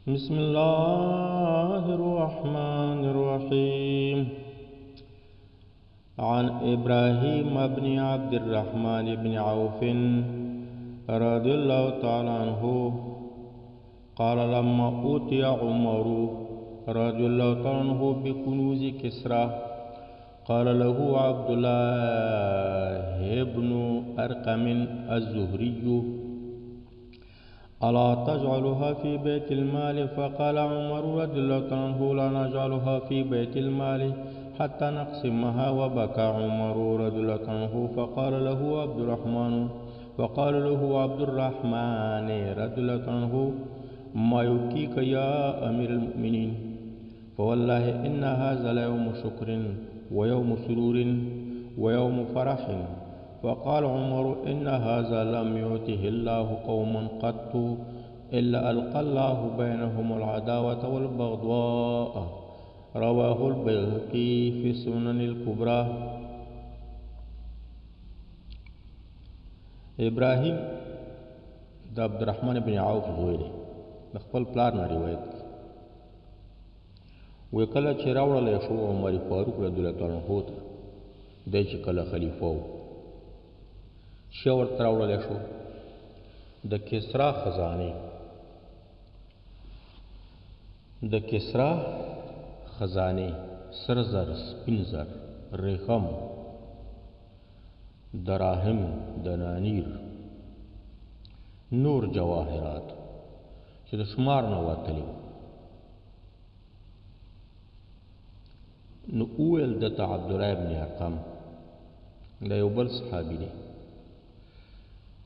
بسم الله الرحمن الرحيم. عن إبراهيم بن عبد الرحمن بن عوف رضي الله تعالى عنه قال لما أوتي عمر رضي الله تعالى عنه بكنوز كسرى قال له عبد الله بن أرقم الزهري ألا تجعلها في بيت المال؟ فقال عمر رضي الله عنه لا نجعلها في بيت المال حتى نقسمها. وبكى عمر رضي الله عنه فقال له عبد الرحمن رضي الله عنه ما يبكيك يا أمير المؤمنين؟ فوالله إن هذا ليوم شكر ويوم سرور ويوم فرح. فقال عمر إن هذا لم يؤته الله قوما قط إلا ألقى الله بينهم العداوة والبغضاء. رواه البيهقي في السنن الكبرى. ابراهیم د عبدالرحمن بن عوف زوی دی. د خپل پلار نه روایت کوي. وی کله چې راوړلی شو عمر فاروق رضی الله عنه ته، دی چې کله خلیفه و، شی ورته راوړلی شو د کسرا خزانې. د کسرا خزانې سر زر، سپین زر، ریخم، دراهم، دنانیر، نور جواهرات چې د شمار نه وتلي وو. نو وویل دته عبدالله بن ارقم، دا یو بل صحابي دی،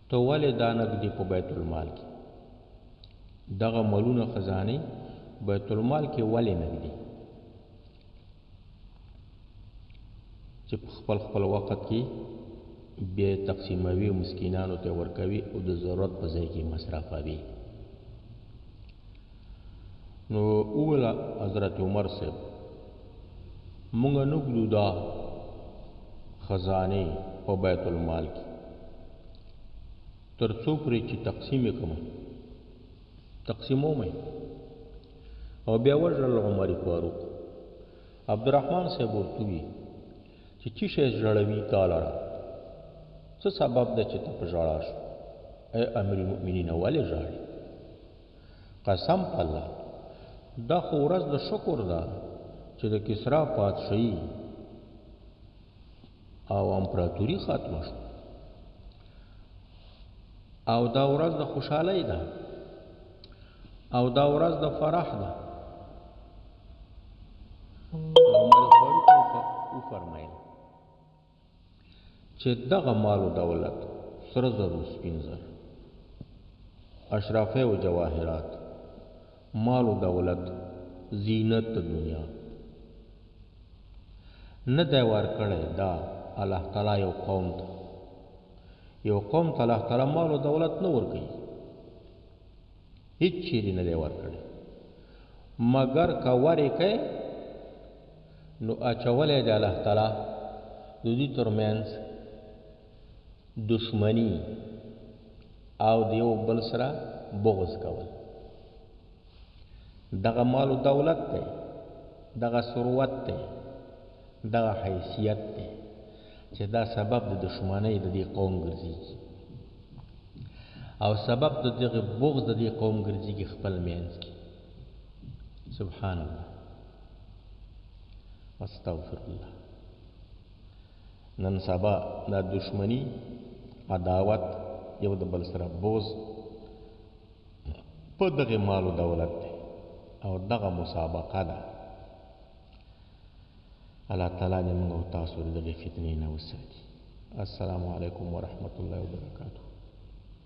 ته ولې دا نږدې په بیت المال کې دغه مالونه خزانې بیت المال کې ولې نږدې چې په خپل وخت کې بیا تقسیموي، مسکینانو ته ورکوي او د ضرورت په ځای کې مصرفوي؟ نو وویل حضرت عمر صاحب مونږ نږدو دا خزانې په بیت المال کې تر څو پورې چې تقسیم یې کوم، تقسیموم یې او بیا وژړل عمر فاروق. عبدالرحمن صاحب ورته وویل چې څه شی ژړوي تا لره؟ څه سبب ده چې ته په ژړا شو؟ ای امیر المؤمنین ولې ژاړې؟ قسم په الله دا خو ورځ د شکر ده چې د کسرا پادشاهي او امپراتوري ختمه شو، او دا ورځ د خوشحالۍ ده، او دا ورځ د فرح ده. عمر فاروق وفرمایل چې دغه مال و دولت، سره زر و سپین زر، اشرافه و جواهرات، مال و دولت، زینت د دنیا نه دی ورکړی دا الله تعالی یو قوم ته. یو قوم ته الله تعالی مال و دولت نه ورکوي، هیڅ چیرې نه دی ورکړی، مګر که ورې کوي نو اچولی دی الله تعالی د دوی ترمنځ دشمني او د یو بل سره بغض کول. دغه مال و دولت دی، دغه ثروت دی، دغه حیثیت دی چې دا سبب د دشمنۍ د دې قوم ګرځېږي، او سبب د دغه بغض د دې قوم ګرځېږي خپل منځ کې. سبحان الله، استغفر الله. نن سبا دا دشمنی، عداوت، یو د بل سره بغض په دغه مال و دولت دی او دغه مسابقه ده. الله تعالی دې موږ او تاسو د دغې فتنې نه وساتي. السلام علیکم ورحمة الله وبرکاته.